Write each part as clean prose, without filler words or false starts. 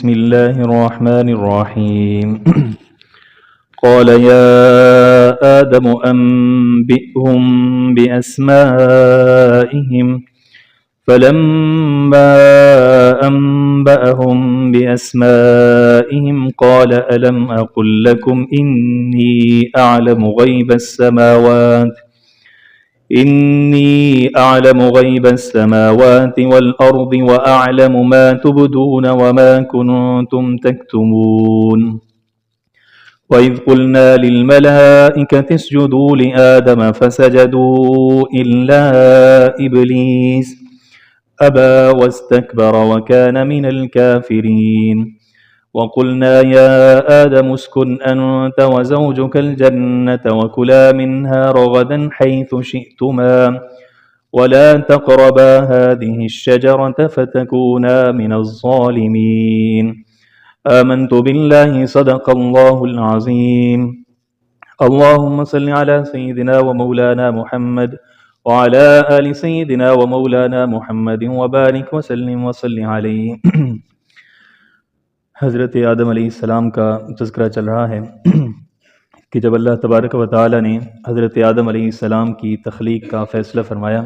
بسم الله الرحمن الرحيم قال يا آدم أنبئهم بأسمائهم فلما أنبأهم بأسمائهم قال ألم أقل لكم إني أعلم غيب السماوات والأرض وأعلم ما تبدون وما كنتم تكتمون وإذ قلنا للملائكة اسجدوا لآدم فسجدوا إلا إبليس أبى واستكبر وكان من الكافرين وقلنا يا آدم اسكن أنت وزوجك الجنة وكلا منها رغدا حيث شئتما ولا تقربا هذه الشجرة فتكونا من الظالمين آمنت بالله صدق الله العظيم اللهم صل على سيدنا ومولانا محمد وعلى آل سيدنا ومولانا محمد وبارك وسلم وصل علیہ۔ حضرت آدم علیہ السلام کا تذکرہ چل رہا ہے کہ جب اللہ تبارک و تعالی نے حضرت آدم علیہ السلام کی تخلیق کا فیصلہ فرمایا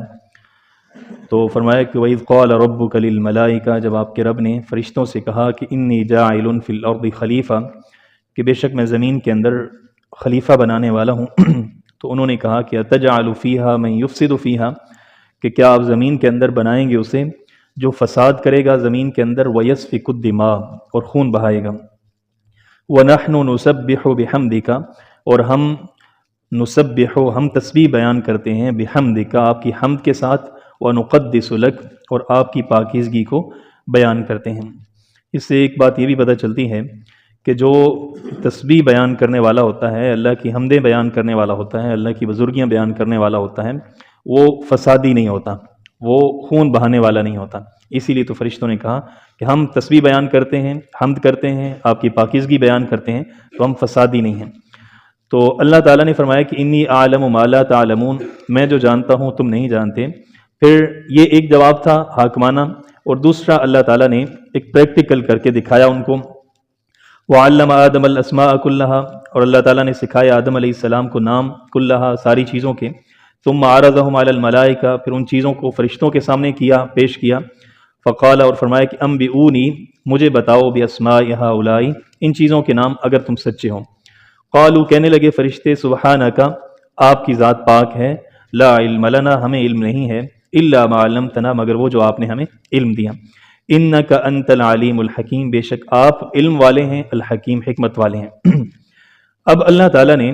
تو فرمایا کہ وَإِذْ قَالَ رَبُّكَ لِلْمَلَائِكَةِ، جب آپ کے رب نے فرشتوں سے کہا کہ اِنِّي جَاعِلٌ فِي الْأَرْضِ خلیفہ، کہ بے شک میں زمین کے اندر خلیفہ بنانے والا ہوں تو انہوں نے کہا کہ أَتَجْعَلُ فِيهَا مَن يُفْسِدُ فِيهَا، کہ کیا آپ زمین کے اندر بنائیں گے اسے جو فساد کرے گا زمین کے اندر، وَيَسْفِكُ الدِّمَاءَ، اور خون بہائے گا، وَنَحْنُ نُسَبِّحُ بِحَمْدِكَ، اور ہم تسبیح بیان کرتے ہیں بحمدک، آپ کی حمد کے ساتھ، وَنُقَدِّسُ لَكَ، اور آپ کی پاکیزگی کو بیان کرتے ہیں۔ اس سے ایک بات یہ بھی پتہ چلتی ہے کہ جو تسبیح بیان کرنے والا ہوتا ہے، اللہ کی حمدیں بیان کرنے والا ہوتا ہے، اللہ کی بزرگیاں بیان کرنے والا ہوتا ہے، وہ فسادی نہیں ہوتا، وہ خون بہانے والا نہیں ہوتا۔ اسی لیے تو فرشتوں نے کہا کہ ہم تسبیح بیان کرتے ہیں، حمد کرتے ہیں، آپ کی پاکیزگی بیان کرتے ہیں، تو ہم فسادی نہیں ہیں۔ تو اللہ تعالیٰ نے فرمایا کہ انی اعلم ما لا تعلمون، میں جو جانتا ہوں تم نہیں جانتے۔ پھر یہ ایک جواب تھا حاکمانہ، اور دوسرا اللہ تعالیٰ نے ایک پریکٹیکل کر کے دکھایا ان کو۔ وعلم آدم الاسماء کلھا، اور اللہ تعالیٰ نے سکھایا آدم علیہ السلام کو نام کلھا، ساری چیزوں کے۔ ثم عرضهم علی الملائکہ، پھر ان چیزوں کو فرشتوں کے سامنے کیا، پیش کیا۔ فقال، اور فرمایا کہ انبئونی، مجھے بتاؤ، باسماء ہؤلاء، ان چیزوں کے نام اگر تم سچے ہو۔ قالوا، کہنے لگے فرشتے، سبحانک، آپ کی ذات پاک ہے، لا علم لنا، ہمیں علم نہیں ہے، الا ما علمتنا، مگر وہ جو آپ نے ہمیں علم دیا۔ انک انت العلیم الحکیم، بے شک آپ علم والے ہیں، الحکیم، حکمت والے ہیں۔ اب اللہ تعالیٰ نے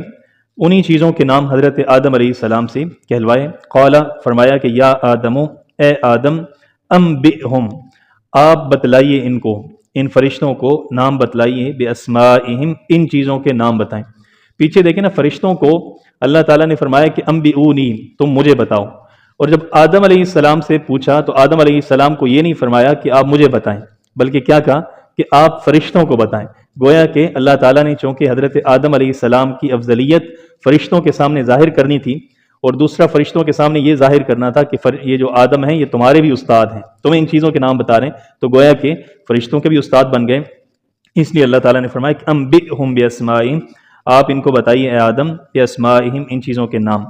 انہی چیزوں کے نام حضرت آدم علیہ السلام سے کہلوائے۔ قال، فرمایا کہ یا آدم، اے آدم، انبئہم، آپ بتلائیے ان کو، ان فرشتوں کو نام بتلائیے، باسمائہم، ان چیزوں کے نام بتائیں۔ پیچھے دیکھیں نا، فرشتوں کو اللہ تعالیٰ نے فرمایا کہ انبئونی، تم مجھے بتاؤ، اور جب آدم علیہ السلام سے پوچھا تو آدم علیہ السلام کو یہ نہیں فرمایا کہ آپ مجھے بتائیں، بلکہ کیا کہا کہ آپ فرشتوں کو بتائیں۔ گویا کہ اللہ تعالیٰ نے چونکہ حضرت آدم علیہ السلام کی افضلیت فرشتوں کے سامنے ظاہر کرنی تھی، اور دوسرا فرشتوں کے سامنے یہ ظاہر کرنا تھا کہ یہ جو آدم ہیں یہ تمہارے بھی استاد ہیں، تمہیں ان چیزوں کے نام بتا رہے ہیں، تو گویا کہ فرشتوں کے بھی استاد بن گئے۔ اس لیے اللہ تعالیٰ نے فرمایا کہ انبئہم باسمائہم، آپ ان کو بتائیے اے آدم، باسمائہم، ان چیزوں کے نام۔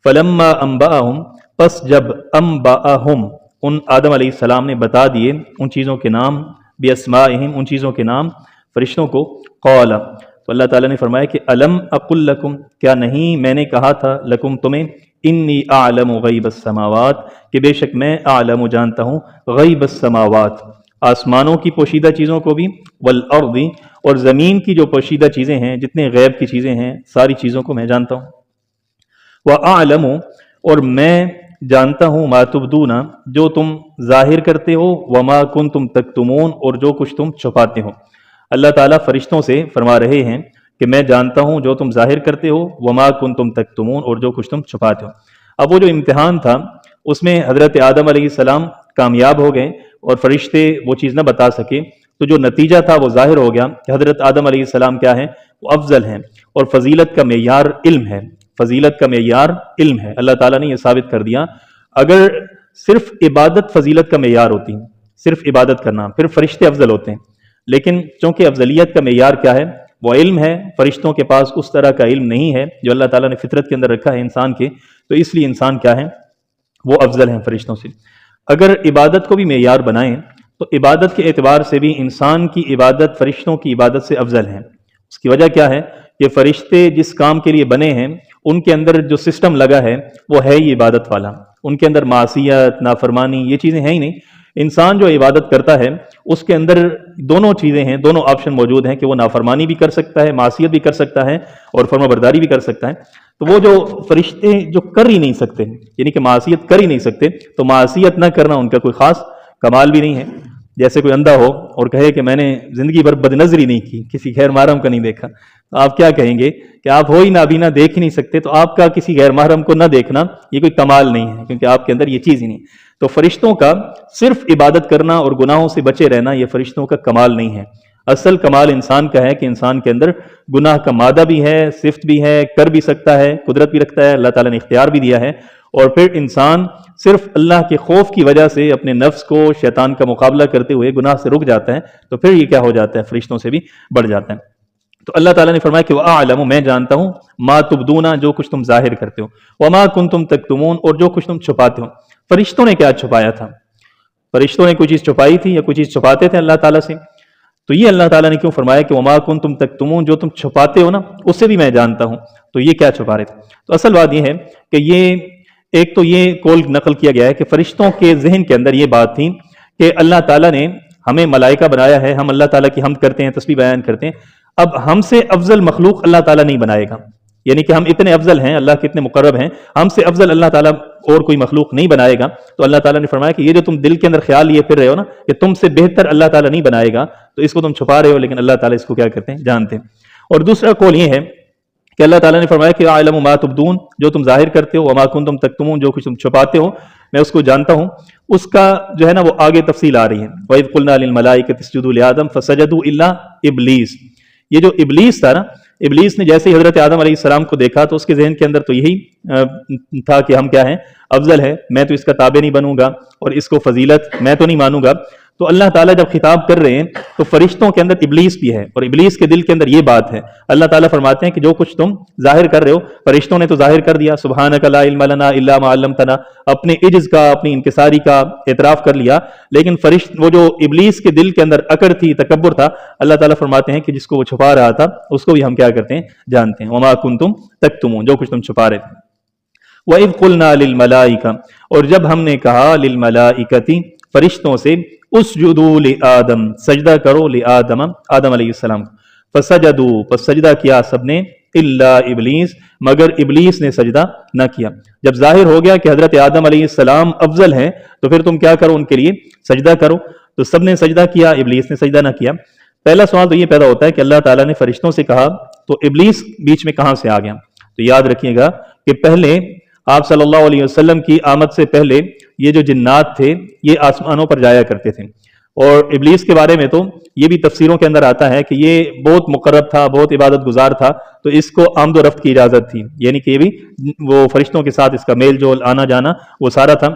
فلما انبأہم، پس جب انبأہم، ان آدم علیہ السلام نے بتا دیے ان چیزوں کے نام، باسمائہم، ان چیزوں کے نام فرشتوں کو، قال، تو اللہ تعالیٰ نے فرمایا کہ الم اقل لکم، کیا نہیں میں نے کہا تھا، لکم تمہیں، انی اعلم غیب السماوات، کہ بے شک میں اعلم جانتا ہوں، غیب السماوات، آسمانوں کی پوشیدہ چیزوں کو بھی، والارض، اور زمین کی جو پوشیدہ چیزیں ہیں، جتنے غیب کی چیزیں ہیں، ساری چیزوں کو میں جانتا ہوں۔ واعلم، اور میں جانتا ہوں، ما تبدون، جو تم ظاہر کرتے ہو، وما کنتم تکتمون، اور جو کچھ تم چھپاتے ہو۔ اللہ تعالیٰ فرشتوں سے فرما رہے ہیں کہ میں جانتا ہوں جو تم ظاہر کرتے ہو، وما کنتم تکتمون، اور جو کچھ تم چھپاتے ہو۔ اب وہ جو امتحان تھا اس میں حضرت آدم علیہ السلام کامیاب ہو گئے اور فرشتے وہ چیز نہ بتا سکے، تو جو نتیجہ تھا وہ ظاہر ہو گیا کہ حضرت آدم علیہ السلام کیا ہے، وہ افضل ہیں، اور فضیلت کا معیار علم ہے، فضیلت کا معیار علم ہے۔ اللہ تعالیٰ نے یہ ثابت کر دیا۔ اگر صرف عبادت فضیلت کا معیار ہوتی، صرف عبادت کرنا، پھر فرشتے افضل ہوتے ہیں، لیکن چونکہ افضلیت کا معیار کیا ہے؟ وہ علم ہے. فرشتوں کے پاس اس طرح کا علم نہیں ہے جو اللہ تعالیٰ نے فطرت کے اندر رکھا ہے انسان کے، تو اس لیے انسان کیا ہے؟ وہ افضل ہیں فرشتوں سے. اگر عبادت کو بھی معیار بنائیں تو عبادت کے اعتبار سے بھی انسان کی عبادت فرشتوں کی عبادت سے افضل ہے. اس کی وجہ کیا ہے؟ کہ فرشتے جس کام کے لیے بنے ہیں ان کے اندر جو سسٹم لگا ہے وہ ہے ہی عبادت والا. ان کے اندر معصیت، نافرمانی، یہ چیزیں ہیں ہی نہیں. انسان جو عبادت کرتا ہے اس کے اندر دونوں چیزیں ہیں، دونوں آپشن موجود ہیں کہ وہ نافرمانی بھی کر سکتا ہے، معصیت بھی کر سکتا ہے، اور فرما برداری بھی کر سکتا ہے. تو وہ جو فرشتے جو کر ہی نہیں سکتے، یعنی کہ معصیت کر ہی نہیں سکتے، تو معصیت نہ کرنا ان کا کوئی خاص کمال بھی نہیں ہے. جیسے کوئی اندھا ہو اور کہے کہ میں نے زندگی بھر بد نظری نہیں کی، کسی غیر محرم کا نہیں دیکھا، تو آپ کیا کہیں گے کہ آپ ہو ہی نابینا، دیکھ ہی نہیں سکتے، تو آپ کا کسی غیر محرم کو نہ دیکھنا یہ کوئی کمال نہیں ہے، کیونکہ آپ کے اندر یہ چیز ہی نہیں. تو فرشتوں کا صرف عبادت کرنا اور گناہوں سے بچے رہنا یہ فرشتوں کا کمال نہیں ہے. اصل کمال انسان کا ہے کہ انسان کے اندر گناہ کا مادہ بھی ہے، صفت بھی ہے، کر بھی سکتا ہے، قدرت بھی رکھتا ہے، اللہ تعالیٰ نے اختیار بھی دیا ہے. اور پھر انسان صرف اللہ کے خوف کی وجہ سے اپنے نفس کو شیطان کا مقابلہ کرتے ہوئے گناہ سے رک جاتا ہے، تو پھر یہ کیا ہو جاتا ہے؟ فرشتوں سے بھی بڑھ جاتا ہے. تو اللہ تعالیٰ نے فرمایا کہ وَأَعْلَمُ، میں جانتا ہوں، مَا تُبْدُونَ، جو کچھ تم ظاہر کرتے ہو، وَمَا كُنْتُمْ تَكْتُمُونَ، اور جو کچھ تم چھپاتے ہو. فرشتوں نے کیا چھپایا تھا؟ فرشتوں نے کوئی چیز چھپائی تھی یا کوئی چیز چھپاتے تھے اللہ تعالیٰ سے؟ تو یہ اللہ تعالیٰ نے کیوں فرمایا کہ وَمَا كُنْتُمْ تَكْتُمُونَ، جو تم چھپاتے ہو نا اسے بھی میں جانتا ہوں. تو یہ کیا چھپا رہے تھے؟ تو اصل بات یہ ہے کہ یہ ایک تو یہ قول نقل کیا گیا ہے کہ فرشتوں کے ذہن کے اندر یہ بات تھی کہ اللہ تعالیٰ نے ہمیں ملائکہ بنایا ہے، ہم اللہ تعالیٰ کی حمد کرتے ہیں، تسبیح بیان کرتے ہیں، اب ہم سے افضل مخلوق اللہ تعالیٰ نہیں بنائے گا. یعنی کہ ہم اتنے افضل ہیں، اللہ کے اتنے مقرب ہیں، ہم سے افضل اللہ تعالیٰ اور کوئی مخلوق نہیں بنائے گا. تو اللہ تعالیٰ نے فرمایا کہ یہ جو تم دل کے اندر خیال لیے پھر رہے ہو نا کہ تم سے بہتر اللہ تعالیٰ نہیں بنائے گا، تو اس کو تم چھپا رہے ہو، لیکن اللہ تعالیٰ اس کو کیا کرتے ہیں؟ جانتے ہیں. اور دوسرا قول یہ ہے کہ اللہ تعالیٰ نے فرمایا کہ اعلم ما تبدون، جو تم ظاہر کرتے ہو، وما کنتم تکتمون، جو کچھ تم چھپاتے ہو میں اس کو جانتا ہوں. اس کا جو ہے نا وہ آگے تفصیل آ رہی ہے. وَإِذْ قُلْنَا لِلْمَلَائِكَةِ اسْجُدُوا لِآدَمَ فَسَجَدُوا إِلَّا إِبْلِيسَ. یہ جو ابلیس تھا نا، ابلیس نے جیسے ہی حضرت آدم علیہ السلام کو دیکھا تو اس کے ذہن کے اندر تو یہی تھا کہ ہم کیا ہیں؟ افضل ہے، میں تو اس کا تابع نہیں بنوں گا اور اس کو فضیلت میں تو نہیں مانوں گا. تو اللہ تعالیٰ جب خطاب کر رہے ہیں تو فرشتوں کے اندر ابلیس بھی ہے، اور ابلیس کے دل کے اندر یہ بات ہے. اللہ تعالیٰ فرماتے ہیں کہ جو کچھ تم ظاہر کر رہے ہو، فرشتوں نے تو ظاہر کر دیا، سبحانک لا علم لنا الا ما علمتنا، اپنے عجز کا، اپنی انکساری کا اعتراف کر لیا. لیکن وہ جو ابلیس کے دل کے اندر اکڑ تھی، تکبر تھا، اللہ تعالیٰ فرماتے ہیں کہ جس کو وہ چھپا رہا تھا اس کو بھی ہم کیا کرتے ہیں؟ جانتے ہیں. وما کنتم تکتمون، جو کچھ تم چھپا رہے تھے. وَإِذْ قُلْنَا لِلْمَلَائِكَةِ، اور جب ہم نے کہا لِلْمَلَائِكَةِ، فرشتوں سے، اسجدوا لآدم، سجدہ کرو، لآدم، آدم علیہ السلام. فسجدوا، پس سجدہ کیا سب نے، الا ابلیس، مگر ابلیس نے سجدہ نہ کیا. جب ظاہر ہو گیا کہ حضرت آدم علیہ السلام افضل ہیں تو پھر تم کیا کرو؟ ان کے لیے سجدہ کرو. تو سب نے سجدہ کیا، ابلیس نے سجدہ نہ کیا. پہلا سوال تو یہ پیدا ہوتا ہے کہ اللہ تعالیٰ نے فرشتوں سے کہا تو ابلیس بیچ میں کہاں سے آ گیا؟ تو یاد رکھیے گا کہ پہلے آپ صلی اللہ علیہ وسلم کی آمد سے پہلے یہ جو جنات تھے یہ آسمانوں پر جایا کرتے تھے. اور ابلیس کے بارے میں تو یہ بھی تفسیروں کے اندر آتا ہے کہ یہ بہت مقرب تھا، بہت عبادت گزار تھا، تو اس کو آمد و رفت کی اجازت تھی، یعنی کہ یہ بھی وہ فرشتوں کے ساتھ اس کا میل جول، آنا جانا وہ سارا تھا.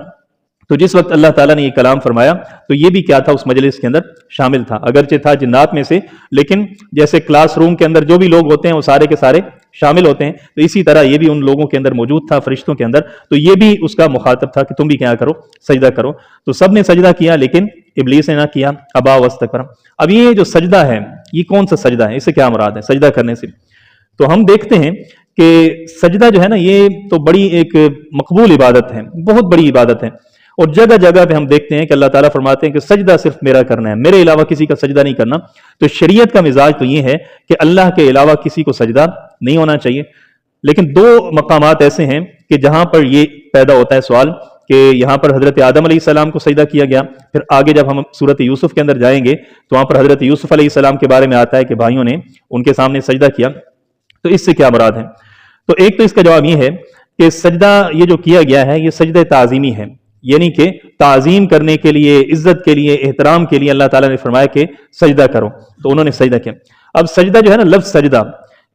تو جس وقت اللہ تعالیٰ نے یہ کلام فرمایا تو یہ بھی کیا تھا؟ اس مجلس کے اندر شامل تھا، اگرچہ تھا جنات میں سے، لیکن جیسے کلاس روم کے اندر جو بھی لوگ ہوتے ہیں وہ سارے کے سارے شامل ہوتے ہیں، تو اسی طرح یہ بھی ان لوگوں کے اندر موجود تھا، فرشتوں کے اندر. تو یہ بھی اس کا مخاطب تھا کہ تم بھی کیا کرو؟ سجدہ کرو. تو سب نے سجدہ کیا لیکن ابلیس نے نہ کیا، ابا واستکبر. اب یہ جو سجدہ ہے یہ کون سا سجدہ ہے؟ اس سے کیا مراد ہے سجدہ کرنے سے؟ تو ہم دیکھتے ہیں کہ سجدہ جو ہے نا یہ تو بڑی ایک مقبول عبادت ہے، بہت بڑی عبادت ہے. اور جگہ جگہ پہ ہم دیکھتے ہیں کہ اللہ تعالیٰ فرماتے ہیں کہ سجدہ صرف میرا کرنا ہے، میرے علاوہ کسی کا سجدہ نہیں کرنا. تو شریعت کا مزاج تو یہ ہے کہ اللہ کے علاوہ کسی کو سجدہ نہیں ہونا چاہیے. لیکن دو مقامات ایسے ہیں کہ جہاں پر یہ پیدا ہوتا ہے سوال کہ یہاں پر حضرت آدم علیہ السلام کو سجدہ کیا گیا. پھر آگے جب ہم سورۃ یوسف کے اندر جائیں گے تو وہاں پر حضرت یوسف علیہ السلام کے بارے میں آتا ہے کہ بھائیوں نے ان کے سامنے سجدہ کیا. تو اس سے کیا مراد ہے؟ تو ایک تو اس کا جواب یہ ہے کہ سجدہ یہ جو کیا گیا ہے یہ سجدہ تعظیمی ہے، یعنی کہ تعظیم کرنے کے لیے، عزت کے لیے، احترام کے لیے اللہ تعالیٰ نے فرمایا کہ سجدہ کرو، تو انہوں نے سجدہ کیا. اب سجدہ جو ہے نا، لفظ سجدہ،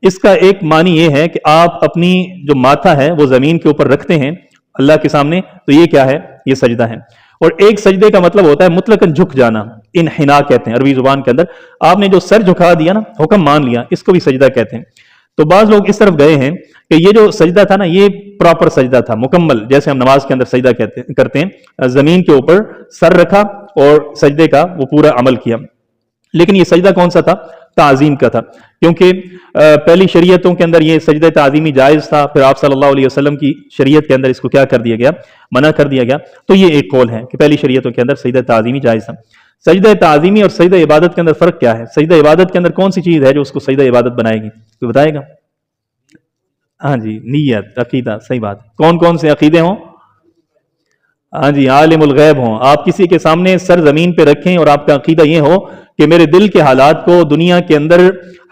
اس کا ایک معنی یہ ہے کہ آپ اپنی جو ماتھا ہے وہ زمین کے اوپر رکھتے ہیں اللہ کے سامنے، تو یہ کیا ہے؟ یہ سجدہ ہے. اور ایک سجدے کا مطلب ہوتا ہے مطلقاً جھک جانا، انحنا کہتے ہیں عربی زبان کے اندر. آپ نے جو سر جھکا دیا نا، حکم مان لیا، اس کو بھی سجدہ کہتے ہیں. تو بعض لوگ اس طرف گئے ہیں کہ یہ جو سجدہ تھا نا یہ پراپر سجدہ تھا، مکمل، جیسے ہم نماز کے اندر سجدہ کرتے ہیں، زمین کے اوپر سر رکھا اور سجدے کا وہ پورا عمل کیا. لیکن یہ سجدہ کون سا تھا؟ تعظیم کا تھا، کیونکہ پہلی شریعتوں کے اندر یہ سجدہ تعظیمی جائز تھا، پھر آپ صلی اللہ علیہ وسلم کی شریعت کے اندر اس کو کیا کر دیا گیا؟ منع کر دیا گیا. تو یہ ایک قول ہے کہ پہلی شریعتوں کے اندر سجدہ تعظیمی جائز تھا. سجدہ تعظیمی اور سجدہ عبادت کے اندر فرق کیا ہے؟ سجدہ عبادت کے اندر کون سی چیز ہے جو اس کو سجدہ عبادت بنائے گی؟ کوئی بتائے گا؟ ہاں جی، نیت، عقیدہ. صحیح بات. کون کون سے عقیدے ہوں؟ ہاں جی، عالم الغیب ہوں. آپ کسی کے سامنے سر زمین پہ رکھیں اور آپ کا عقیدہ یہ ہو کہ میرے دل کے حالات کو دنیا کے اندر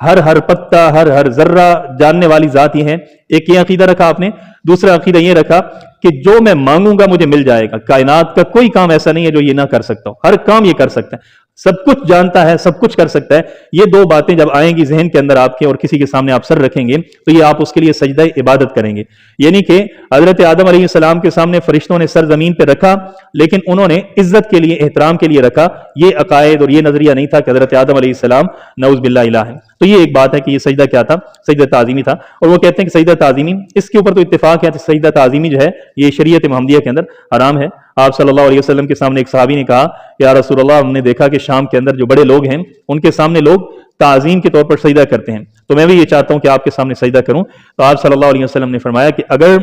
ہر پتہ، ہر ذرہ جاننے والی ذات یہ ہے. ایک یہ عقیدہ رکھا آپ نے. دوسرا عقیدہ یہ رکھا کہ جو میں مانگوں گا مجھے مل جائے گا. کائنات کا کوئی کام ایسا نہیں ہے جو یہ نہ کر سکتا ہو، ہر کام یہ کر سکتا ہے، سب کچھ جانتا ہے، سب کچھ کر سکتا ہے. یہ دو باتیں جب آئیں گی ذہن کے اندر آپ کے اور کسی کے سامنے آپ سر رکھیں گے تو یہ آپ اس کے لیے سجدہ عبادت کریں گے. یعنی کہ حضرت آدم علیہ السلام کے سامنے فرشتوں نے سر زمین پہ رکھا، لیکن انہوں نے عزت کے لیے، احترام کے لیے رکھا. یہ عقائد اور یہ نظریہ نہیں تھا کہ حضرت آدم علیہ السلام نعوذ باللہ الہ ہے. تو یہ ایک بات ہے کہ یہ سجدہ کیا تھا؟ سجدہ تعظیمی تھا. اور وہ کہتے ہیں کہ سجدہ تعظیمی، اس کے اوپر تو اتفاق ہے کہ سجدہ تعظیمی جو ہے یہ شریعت محمدیہ کے اندر حرام ہے. آپ صلی اللہ علیہ وسلم کے سامنے ایک صحابی نے کہا کہ یا رسول اللہ، ہم نے دیکھا کہ شام کے اندر جو بڑے لوگ ہیں ان کے سامنے لوگ تعظیم کے طور پر سجدہ کرتے ہیں، تو میں بھی یہ چاہتا ہوں کہ آپ کے سامنے سجدہ کروں. تو آپ صلی اللہ علیہ وسلم نے فرمایا کہ اگر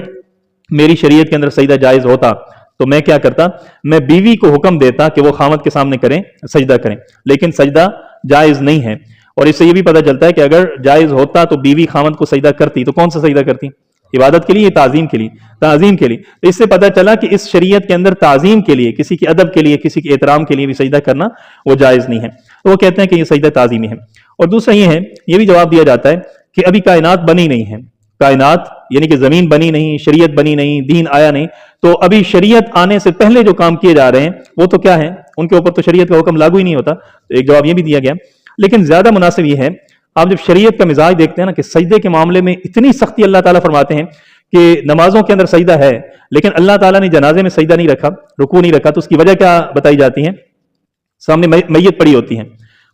میری شریعت کے اندر سجدہ جائز ہوتا تو میں کیا کرتا؟ میں بیوی کو حکم دیتا کہ وہ خامد کے سامنے کریں، سجدہ کریں. لیکن سجدہ جائز نہیں ہے. اور اس سے یہ بھی پتہ چلتا ہے کہ اگر جائز ہوتا تو بیوی خامد کو سجدہ کرتی تو کون سا سجدہ کرتی؟ عبادت کے لیے، تعظیم کے لیے؟ تعظیم کے لیے. تو اس سے پتہ چلا کہ اس شریعت کے اندر تعظیم کے لیے، کسی کے ادب کے لیے، کسی کے احترام کے لیے بھی سجدہ کرنا وہ جائز نہیں ہے. تو وہ کہتے ہیں کہ یہ سجدہ تعظیمی ہے. اور دوسرا یہ ہے، یہ بھی جواب دیا جاتا ہے کہ ابھی کائنات بنی نہیں ہے. کائنات یعنی کہ زمین بنی نہیں، شریعت بنی نہیں، دین آیا نہیں. تو ابھی شریعت آنے سے پہلے جو کام کیے جا رہے ہیں وہ تو کیا ہے؟ ان کے اوپر تو شریعت کا حکم لاگو ہی نہیں ہوتا. ایک جواب یہ بھی دیا گیا. لیکن زیادہ مناسب یہ ہے، آپ جب شریعت کا مزاج دیکھتے ہیں نا کہ سجدے کے معاملے میں اتنی سختی اللہ تعالیٰ فرماتے ہیں کہ نمازوں کے اندر سجدہ ہے، لیکن اللہ تعالیٰ نے جنازے میں سجدہ نہیں رکھا، رکوع نہیں رکھا. تو اس کی وجہ کیا بتائی جاتی ہے؟ سامنے میت پڑی ہوتی ہے.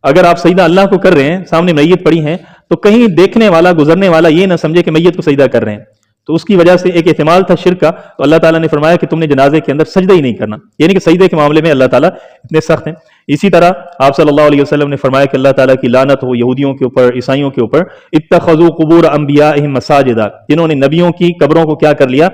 اگر آپ سجدہ اللہ کو کر رہے ہیں، سامنے میت پڑی ہیں، تو کہیں دیکھنے والا، گزرنے والا یہ نہ سمجھے کہ میت کو سجدہ کر رہے ہیں. تو اس کی وجہ سے ایک احتمال تھا شرک کا. تو اللہ تعالیٰ نے فرمایا کہ تم نے جنازے کے اندر سجدہ ہی نہیں کرنا. یعنی کہ سجدے کے معاملے میں اللہ تعالیٰ اتنے سخت ہیں. اسی طرح آپ صلی اللہ علیہ وسلم نے فرمایا کہ اللہ تعالیٰ کی لعنت ہو یہودیوں کے اوپر، عیسائیوں کے اوپر، اتخذوا قبور انبیائہم مساجدا، جنہوں نے نبیوں کی قبروں کو کیا کر لیا؟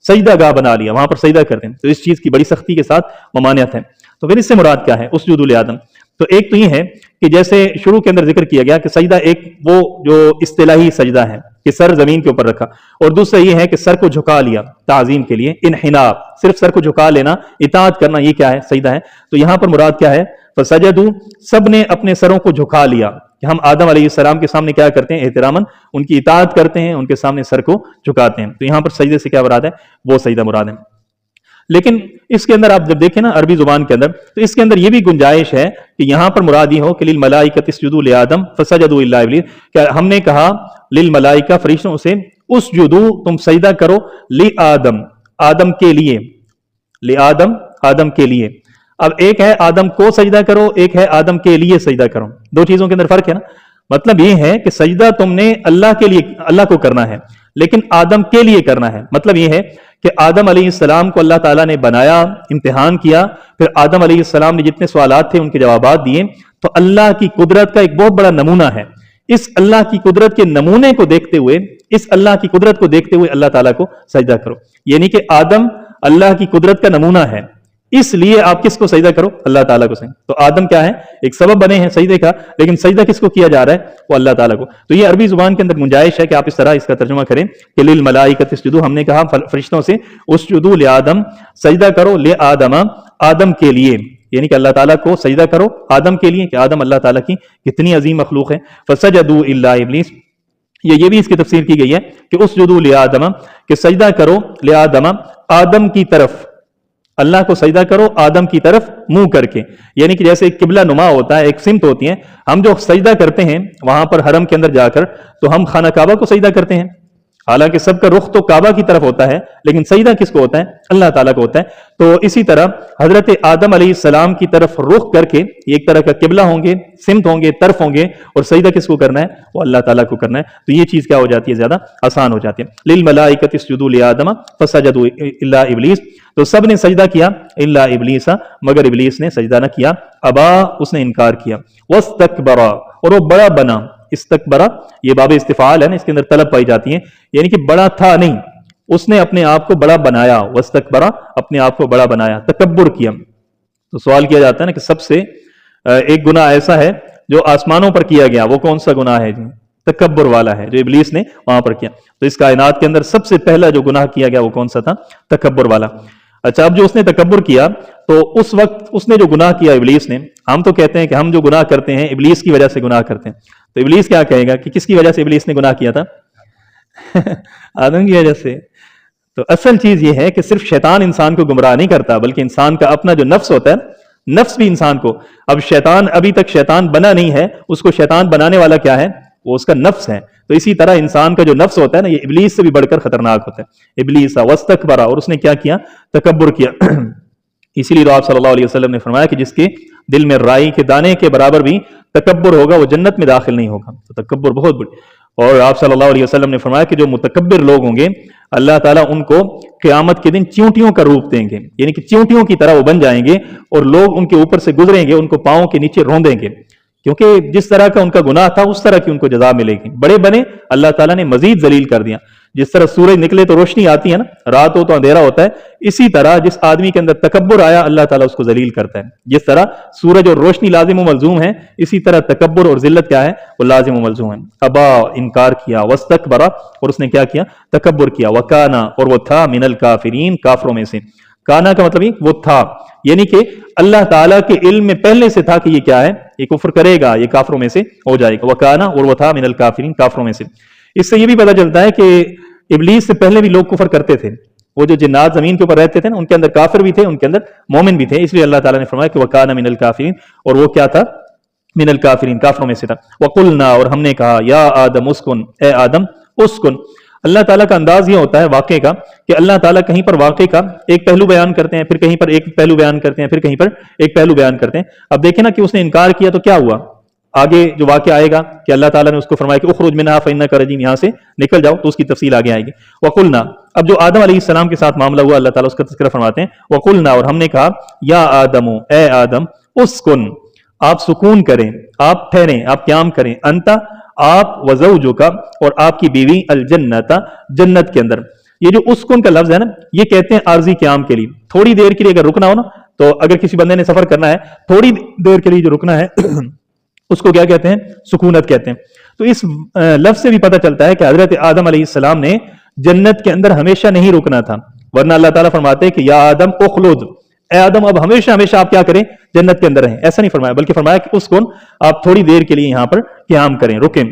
سجدہ گاہ بنا لیا، وہاں پر سجدہ کرتے ہیں. تو اس چیز کی بڑی سختی کے ساتھ ممانعت ہے. تو پھر اس سے مراد کیا ہے؟ اسجدوا لآدم. تو ایک تو یہ ہے کہ جیسے شروع کے اندر ذکر کیا گیا کہ سجدہ ایک وہ جو اصطلاحی سجدہ ہے کہ سر زمین کے اوپر رکھا، اور دوسرا یہ ہے کہ سر کو جھکا لیا تعظیم کے لیے، انحنا، صرف سر کو جھکا لینا، اطاعت کرنا، یہ کیا ہے؟ سجدہ ہے. تو یہاں پر مراد کیا ہے؟ فسجدوا، سب نے اپنے سروں کو جھکا لیا. کہ ہم آدم علیہ السلام کے سامنے کیا کرتے ہیں؟ احتراماً ان کی اطاعت کرتے ہیں، ان کے سامنے سر کو جھکاتے ہیں. تو یہاں پر سجدے سے کیا مراد ہے؟ وہ سجدہ مراد ہے. لیکن اس کے اندر آپ جب دیکھیں نا عربی زبان کے اندر، تو اس کے اندر یہ بھی گنجائش ہے کہ یہاں پر مراد یہ ہو کہ للملائکۃ اسجدوا لآدم فسجدوا الا ابلیس، کہ ہم نے کہا للملائکہ، فرشتوں سے، اسجدوا، تم سجدہ کرو، لآدم، آدم کے لیے، لآدم، آدم کے لیے. اب ایک ہے آدم کو سجدہ کرو، ایک ہے آدم کے لیے سجدہ کرو. دو چیزوں کے اندر فرق ہے نا. مطلب یہ ہے کہ سجدہ تم نے اللہ کے لیے، اللہ کو کرنا ہے، لیکن آدم کے لیے کرنا ہے. مطلب یہ ہے کہ آدم علیہ السلام کو اللہ تعالیٰ نے بنایا، امتحان کیا، پھر آدم علیہ السلام نے جتنے سوالات تھے ان کے جوابات دیے. تو اللہ کی قدرت کا ایک بہت بڑا نمونہ ہے. اس اللہ کی قدرت کے نمونے کو دیکھتے ہوئے، اس اللہ کی قدرت کو دیکھتے ہوئے اللہ تعالیٰ کو سجدہ کرو. یعنی کہ آدم اللہ کی قدرت کا نمونہ ہے، اس لیے آپ کس کو سجدہ کرو؟ اللہ تعالیٰ کو سجدہ. تو آدم کیا ہے؟ ایک سبب بنے ہیں سجدے کا، لیکن سجدہ کس کو کیا جا رہا ہے؟ وہ اللہ تعالیٰ کو. تو یہ عربی زبان کے اندر گنجائش ہے کہ آپ اس طرح اس کا ترجمہ کریں کہ للملائکۃ اسجدوا، ہم نے کہا فرشتوں سے اسجدوا لآدم، سجدہ کرو، لآدم، آدم کے لیے. یعنی کہ اللہ تعالیٰ کو سجدہ کرو آدم کے لیے، کہ آدم اللہ تعالیٰ کی کتنی عظیم مخلوق ہے. فسجدوا الا ابلیس، یہ بھی اس کی تفسیر کی گئی ہے کہ اسجدوا لآدم، کہ سجدہ کرو لآدم، آدم کی طرف، اللہ کو سجدہ کرو آدم کی طرف منہ کر کے. یعنی کہ جیسے ایک قبلہ نما ہوتا ہے، ایک سمت ہوتی ہے. ہم جو سجدہ کرتے ہیں وہاں پر حرم کے اندر جا کر، تو ہم خانہ کعبہ کو سجدہ کرتے ہیں، حالانکہ سب کا رخ تو کعبہ کی طرف ہوتا ہے، لیکن سجدہ کس کو ہوتا ہے؟ اللہ تعالیٰ کو ہوتا ہے۔ تو اسی طرح حضرت آدم علیہ السلام کی طرف رخ کر کے ایک طرح کا قبلہ ہوں گے، سمت ہوں گے، طرف ہوں گے، اور سجدہ کس کو کرنا ہے؟ وہ اللہ تعالیٰ کو کرنا ہے۔ تو یہ چیز کیا ہو جاتی ہے؟ زیادہ آسان ہو جاتی ہے۔ للملائکۃ اسجدوا لآدم فسجدوا الا ابلیس، تو سب نے سجدہ کیا الا ابلیس، مگر ابلیس نے سجدہ نہ کیا، ابا، اس نے انکار کیا، واستکبر، اور وہ بڑا بنا۔ استکبرا یہ باب استفعال ہے نا، اس کے اندر طلب پائی جاتی ہے، یعنی کہ بڑا تھا نہیں، اس نے اپنے آپ کو بڑا بنایا، واستکبرا، اپنے آپ کو بڑا بنایا، تکبر کیا۔ تو سوال کیا جاتا ہے نا کہ سب سے ایک گناہ ایسا ہے جو آسمانوں پر کیا گیا، وہ کون سا گناہ ہے؟ تکبر والا ہے، جو ابلیس نے وہاں پر کیا۔ تو اس کائنات کے اندر سب سے پہلا جو گناہ کیا گیا وہ کون سا تھا؟ تکبر والا۔ اچھا، اب جو اس نے تکبر کیا، تو اس وقت اس نے جو گناہ کیا ابلیس نے، ہم تو کہتے ہیں کہ ہم جو گناہ کرتے ہیں ابلیس کی وجہ سے گناہ کرتے ہیں، تو ابلیس کیا کہے گا کہ کس کی وجہ سے ابلیس نے گناہ کیا تھا؟ آدم کی وجہ سے۔ تو اصل چیز یہ ہے کہ صرف شیطان انسان کو گمراہ نہیں کرتا، بلکہ انسان کا اپنا جو نفس ہوتا ہے، نفس بھی انسان کو، اب شیطان ابھی تک شیطان بنا نہیں ہے، اس کو شیطان بنانے والا کیا ہے؟ وہ اس کا نفس ہے۔ تو اسی طرح انسان کا جو نفس ہوتا ہے نا، یہ ابلیس سے بھی بڑھ کر خطرناک ہوتا ہے۔ ابلیس واستکبر، اور اس نے کیا کیا؟ تکبر کیا۔ اسی لیے تو آپ صلی اللہ علیہ وسلم نے فرمایا کہ جس کے دل میں رائی کے دانے کے برابر بھی تکبر ہوگا وہ جنت میں داخل نہیں ہوگا۔ تو تکبر بہت بڑی۔ اور آپ صلی اللہ علیہ وسلم نے فرمایا کہ جو متکبر لوگ ہوں گے، اللہ تعالیٰ ان کو قیامت کے دن چیونٹیوں کا روپ دیں گے، یعنی کہ چیونٹیوں کی طرح وہ بن جائیں گے، اور لوگ ان کے اوپر سے گزریں گے، ان کو پاؤں کے نیچے روندیں گے، کیونکہ جس طرح کا ان کا گناہ تھا اس طرح کی ان کو جزا ملے گی۔ بڑے بنے، اللہ تعالیٰ نے مزید ذلیل کر دیا۔ جس طرح سورج نکلے تو روشنی آتی ہے نا، رات ہو تو اندھیرا ہوتا ہے، اسی طرح جس آدمی کے اندر تکبر آیا اللہ تعالیٰ اس کو ذلیل کرتا ہے۔ جس طرح سورج اور روشنی لازم و ملزوم ہے، اسی طرح تکبر اور ذلت کیا ہے؟ وہ لازم و ملزوم ہے۔ ابا، انکار کیا، واستکبر، اور اس نے کیا کیا؟ تکبر کیا، وکانا، اور وہ تھا من الکافرین، کافروں میں سے۔ کانا کا مطلب یہ وہ تھا، یعنی کہ اللہ تعالیٰ کے علم میں پہلے سے تھا کہ یہ کیا ہے؟ یہ کفر کرے گا، یہ کافروں میں سے ہو جائے گا۔ وکانا، اور وہ تھا من الکافرین، کافروں میں سے۔ اس سے یہ بھی پتہ چلتا ہے کہ ابلیس سے پہلے بھی لوگ کفر کرتے تھے۔ وہ جو جنات زمین کے اوپر رہتے تھے نا، ان کے اندر کافر بھی تھے، ان کے اندر مومن بھی تھے، اس لیے اللہ تعالیٰ نے فرمایا کہ وکانا من الکافرین، اور وہ کیا تھا؟ من الکافرین، کافروں میں سے تھا۔ وقلنا، اور ہم نے کہا، یا آدم اسکن، اے آدم اسکن۔ اللہ تعالیٰ کا انداز یہ ہوتا ہے واقعے کا کہ اللہ تعالیٰ کہیں پر واقعے کا ایک پہلو بیان کرتے ہیں، پھر کہیں پر ایک پہلو بیان کرتے ہیں، پھر کہیں پر ایک پہلو بیان کرتے ہیں۔ اب دیکھیں نا کہ اس نے انکار کیا تو کیا ہوا؟ آگے جو واقعہ آئے گا کہ اللہ تعالیٰ نے اس کو فرمایا کہ اخرج منہا فإنک رجیم، یہاں سے نکل جاؤ، تو اس کی تفصیل آگے آئے گی۔ وقلنا، اب جو آدم علیہ السلام کے ساتھ معاملہ ہوا اللہ تعالیٰ اس کا تذکرہ فرماتے ہیں۔ وقلنا، اور ہم نے کہا، یا آدم، اے آدم، اسکن، آپ سکون کریں، آپ ٹھہریں، آپ قیام کریں، انت، آپ، وزوجک، اور آپ کی بیوی، الجنت، جنت کے اندر۔ یہ جو اسکن کا لفظ ہے نا، یہ کہتے ہیں عارضی قیام کے لیے، تھوڑی دیر کے لیے اگر رکنا ہو نا، تو اگر کسی بندے نے سفر کرنا ہے تھوڑی دیر کے لیے جو رکنا ہے اس کو کیا کہتے ہیں؟ سکونت کہتے ہیں۔ تو اس لفظ سے بھی پتہ چلتا ہے کہ حضرت آدم علیہ السلام نے جنت کے اندر ہمیشہ نہیں رکنا تھا، ورنہ اللہ تعالیٰ فرماتے ہیں کہ یا آدم اخلد، اے آدم اب ہمیشہ ہمیشہ آپ کیا کریں؟ جنت کے اندر رہیں۔ ایسا نہیں فرمایا، بلکہ فرمایا کہ اس کون آپ تھوڑی دیر کے لیے یہاں پر قیام کریں، رکیں۔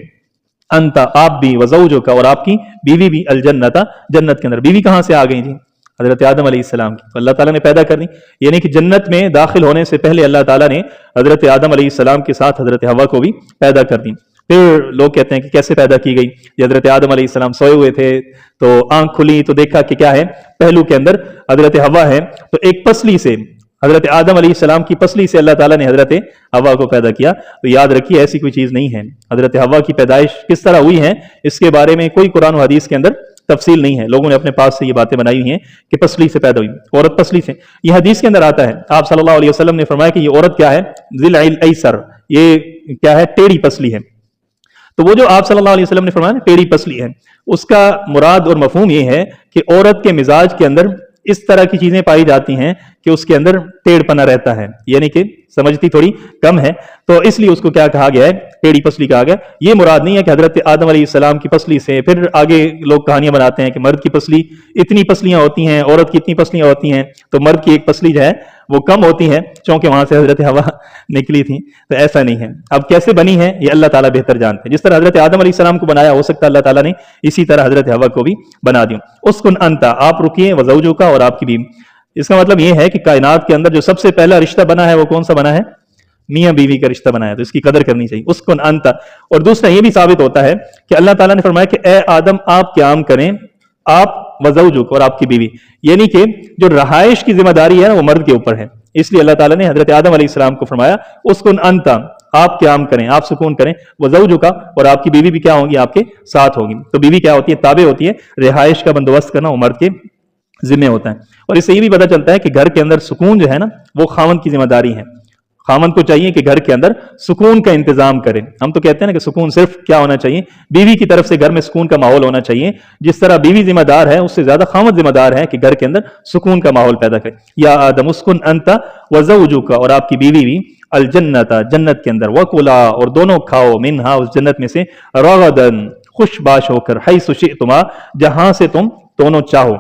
انت، آپ بھی، وزوجک، اور آپ کی بیوی بھی، الجنت، جنت کے اندر۔ بیوی کہاں سے آ گئی جی؟ حضرت آدم علیہ السلام کی، تو اللہ تعالیٰ نے پیدا کر دی، یعنی کہ جنت میں داخل ہونے سے پہلے اللہ تعالیٰ نے حضرت آدم علیہ السلام کے ساتھ حضرت حوا کو بھی پیدا کر دی۔ پھر لوگ کہتے ہیں کہ کیسے پیدا کی گئی؟ یہ حضرت آدم علیہ السلام سوئے ہوئے تھے تو آنکھ کھلی تو دیکھا کہ کیا ہے؟ پہلو کے اندر حضرت حوا ہے، تو ایک پسلی سے، حضرت آدم علیہ السلام کی پسلی سے اللہ تعالیٰ نے حضرت حوا کو پیدا کیا۔ تو یاد رکھیے ایسی کوئی چیز نہیں ہے۔ حضرت حوا کی پیدائش کس طرح ہوئی ہے اس کے بارے میں کوئی قرآن و حدیث کے اندر تفصیل نہیں ہے، لوگوں نے اپنے پاس سے یہ باتیں بنائی ہوئی ہیں کہ پسلی سے پیدا ہوئی، عورت پسلی سے۔ یہ حدیث کے اندر آتا ہے، آپ صلی اللہ علیہ وسلم نے فرمایا کہ یہ عورت کیا ہے؟ ذل ایسر، یہ کیا ہے؟ ٹیڑھی پسلی ہے۔ تو وہ جو آپ صلی اللہ علیہ وسلم نے فرمایا ٹیڑھی پسلی ہے، اس کا مراد اور مفہوم یہ ہے کہ عورت کے مزاج کے اندر اس طرح کی چیزیں پائی جاتی ہیں کہ اس کے اندر ٹیڑھ پنا رہتا ہے، یعنی کہ سمجھتی تھوڑی کم ہے، تو اس لیے اس کو کیا کہا گیا ہے؟ ٹیڑھی پسلی کہا گیا۔ یہ مراد نہیں ہے کہ حضرت آدم علیہ السلام کی پسلی سے، پھر آگے لوگ کہانیاں بناتے ہیں کہ مرد کی پسلی اتنی پسلیاں ہوتی ہیں، عورت کی اتنی پسلیاں ہوتی ہیں، تو مرد کی ایک پسلی جو ہے وہ کم ہوتی ہے چونکہ وہاں سے حضرت حوا نکلی تھی، تو ایسا نہیں ہے۔ اب کیسے بنی ہے یہ اللہ تعالیٰ بہتر جانتے ہیں۔ جس طرح حضرت آدم علیہ السلام کو بنایا، ہو سکتا ہے اللہ تعالیٰ نے اسی طرح حضرت حوا کو بھی بنا دیا۔ اسکن انت، آپ رکیے، وزوجو کا، اور آپ کی بیوی۔ اس کا مطلب یہ ہے کہ کائنات کے اندر جو سب سے پہلا رشتہ بنا ہے وہ کون سا بنا ہے؟ میاں بیوی کا رشتہ بنایا تو اس کی قدر کرنی چاہیے. اسکن انت. اور دوسرا یہ بھی ثابت ہوتا ہے کہ اللہ تعالیٰ نے فرمایا کہ اے آدم آپ قیام کریں, آپ وزوجک اور آپ کی بیوی, یعنی کہ جو رہائش کی ذمہ داری ہے نا وہ مرد کے اوپر ہے. اس لیے اللہ تعالیٰ نے حضرت آدم علیہ السلام کو فرمایا اسکن انت, آپ قیام کریں, آپ سکون کریں, وزوجک اور آپ کی بیوی بھی کیا ہوگی, آپ کے ساتھ ہوگی. تو بیوی کیا ہوتی ہے, تابع ہوتی ہے. رہائش کا بندوبست کرنا وہ مرد کے ذمہ ہوتا ہے. اور اس سے یہ بھی پتہ چلتا ہے کہ گھر کے اندر سکون جو ہے نا وہ خاوند کی ذمہ داری ہے. خاوند کو چاہیے کہ گھر کے اندر سکون کا انتظام کرے. ہم تو کہتے ہیں نا کہ سکون صرف کیا ہونا چاہیے, بیوی کی طرف سے گھر میں سکون کا ماحول ہونا چاہیے. جس طرح بیوی ذمہ دار ہے اس سے زیادہ خاوند ذمہ دار ہے کہ گھر کے اندر سکون کا ماحول پیدا کرے. یا آدم اسکن انت وزوجک, اور آپ کی بیوی بھی, الجنت, جنت کے اندر, وکلا, اور دونوں کھاؤ, منہا, اس جنت میں سے, رغدن, خوش باش ہو کر, حیث شئتما, جہاں سے تم دونوں چاہو.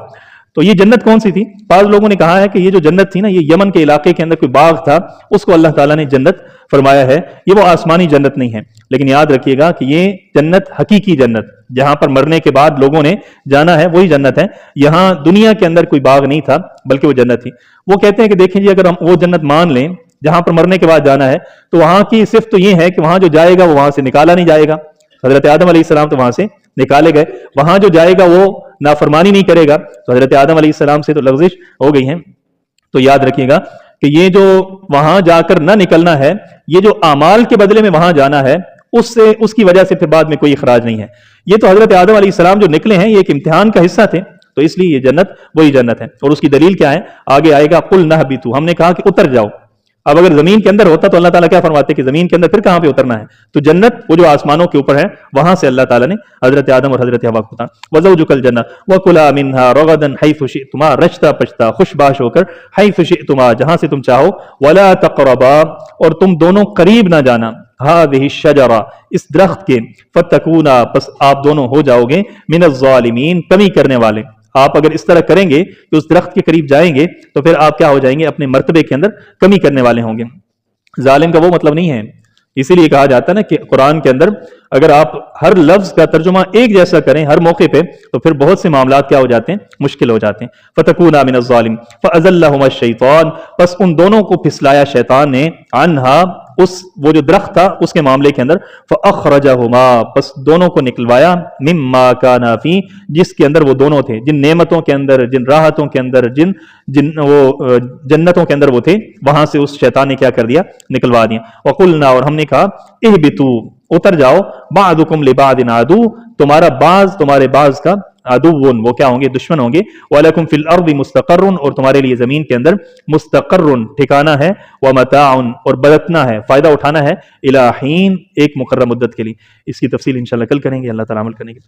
تو یہ جنت کون سی تھی؟ بعض لوگوں نے کہا ہے کہ یہ جو جنت تھی نا یہ یمن کے علاقے کے اندر کوئی باغ تھا, اس کو اللہ تعالیٰ نے جنت فرمایا ہے. یہ وہ آسمانی جنت نہیں ہے, لیکن یاد رکھیے گا کہ یہ جنت حقیقی جنت جہاں پر مرنے کے بعد لوگوں نے جانا ہے وہی جنت ہے. یہاں دنیا کے اندر کوئی باغ نہیں تھا بلکہ وہ جنت تھی. وہ کہتے ہیں کہ دیکھیں جی اگر ہم وہ جنت مان لیں جہاں پر مرنے کے بعد جانا ہے تو وہاں کی صرف تو یہ ہے کہ وہاں جو جائے گا وہ وہاں سے نکالا نہیں جائے گا. حضرت آدم علیہ السلام تو وہاں سے نکالے گئے, وہاں جو جائے گا وہ نافرمانی نہیں کرے گا. تو حضرت آدم علیہ السلام سے تو لغزش ہو گئی ہے. تو یاد رکھیے گا کہ یہ جو وہاں جا کر نہ نکلنا ہے, یہ جو اعمال کے بدلے میں وہاں جانا ہے, اس کی وجہ سے پھر بعد میں کوئی اخراج نہیں ہے. یہ تو حضرت آدم علیہ السلام جو نکلے ہیں یہ ایک امتحان کا حصہ تھے, تو اس لیے یہ جنت وہی جنت ہے. اور اس کی دلیل کیا ہے, آگے آئے گا, قل نہبطوا, ہم نے کہا کہ اتر جاؤ. اب اگر زمین کے اندر ہوتا تو اللہ تعالیٰ کیا فرماتے کہ زمین کے اندر پھر کہاں پہ اترنا ہے؟ تو جنت وہ جو آسمانوں کے اوپر ہے وہاں سے اللہ تعالیٰ نے حضرت آدم اور حضرت حوا کو کہا وزوجک الجنہ وکلا منہا رغدا حیث شئتما, رشتہ پشتہ خوش باش ہو کر, حیث شئتما, جہاں سے تم چاہو, ولا تقربا, اور تم دونوں قریب نہ جانا, هذه الشجرہ, اس درخت کے, فتکونا, پس آپ دونوں ہو جاؤ گے, من الظالمین, کمی کرنے والے. آپ اگر اس طرح کریں گے کہ اس درخت کے قریب جائیں گے تو پھر آپ کیا ہو جائیں گے, اپنے مرتبے کے اندر کمی کرنے والے ہوں گے. ظالم کا وہ مطلب نہیں ہے, اسی لیے کہا جاتا ہے نا کہ قرآن کے اندر اگر آپ ہر لفظ کا ترجمہ ایک جیسا کریں ہر موقع پہ تو پھر بہت سے معاملات کیا ہو جاتے ہیں, مشکل ہو جاتے ہیں. فتکونا من الظالم فازلہما الشیطان, پس ان دونوں کو پھسلایا شیطان نے, عنہا, وہ جو درخت تھا اس کے معاملے کے اندر, فاخرجہما, پس دونوں کو نکلوایا, مما کانا فی, جس کے اندر وہ دونوں تھے, جن نعمتوں کے اندر, جن راحتوں کے اندر, جن وہ جنتوں کے اندر وہ تھے, وہاں سے اس شیطان نے کیا کر دیا, نکلوا دیا. وقلنا, اور ہم نے کہا, اہبطوا, اتر جاؤ, بعضکم لبعض عدو, تمہارا بعض تمہارے بعض کا عدوٌ, وہ کیا ہوں گے, دشمن ہوں گے. وَلَكُمْ فِي الْأَرْضِ مُسْتَقَرٌ, اور تمہارے لیے زمین کے اندر مستقرٌ, ٹھکانہ ہے, وَمَتَاعٌ, اور برتنا ہے, فائدہ اٹھانا ہے, إِلَى حِين, ایک مقررہ مدت کے لیے. اس کی تفصیل انشاءاللہ کل کریں گے. اللہ تعالیٰ عمل کرنے کی